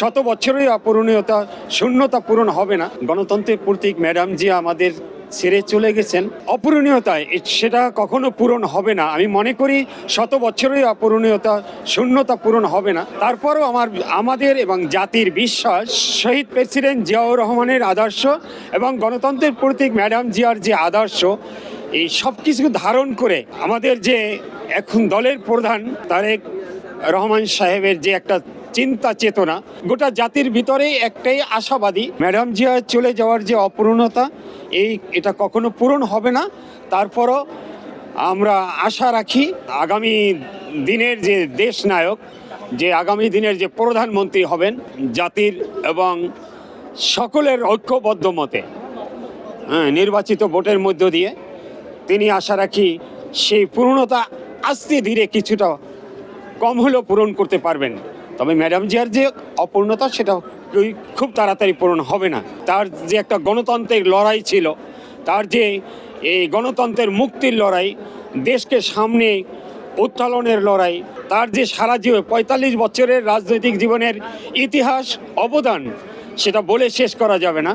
শত বছরের অপূরণীয়তা শূন্যতা পূরণ হবে না। গণতন্ত্রের প্রতীক ম্যাডাম জি আমাদের ছেড়ে চলে গেছেন, অপূরণীয়তায় সেটা কখনো পূরণ হবে না। আমি মনে করি শত বছরের অপূরণীয়তা শূন্যতা পূরণ হবে না। তারপরও আমাদের এবং জাতির বিশ্বাস শহীদ প্রেসিডেন্ট জিয়াউর রহমানের আদর্শ এবং গণতন্ত্রের প্রতীক ম্যাডাম জিয়ার যে আদর্শ, এই সব কিছু ধারণ করে আমাদের যে এখন দলের প্রধান তারেক রহমান সাহেবের যে একটা চিন্তা চেতনা, গোটা জাতির ভিতরে একটাই আশাবাদী, ম্যাডাম জিয়া চলে যাওয়ার যে অপূর্ণতা এটা কখনো পূরণ হবে না। তারপরও আমরা আশা রাখি আগামী দিনের যে দেশ নায়ক, যে আগামী দিনের যে প্রধানমন্ত্রী হবেন, জাতির এবং সকলের ঐক্যবদ্ধ মতে নির্বাচিত ভোটের মধ্য দিয়ে তিনি আশা রাখি সেই পূর্ণতা আস্তে ধীরে কিছুটা কম হলেও পূরণ করতে পারবেন। তবে ম্যাডাম জিয়ার যে অপূর্ণতা সেটা খুব তাড়াতাড়ি পূরণ হবে না। তার যে একটা গণতন্ত্রের লড়াই ছিল, তার যে এই গণতন্ত্রের মুক্তির লড়াই, দেশকে সামনে উত্তোলনের লড়াই, তার যে সারা জীবন ৪৫ বছরের রাজনৈতিক জীবনের ইতিহাস অবদান, সেটা বলে শেষ করা যাবে না।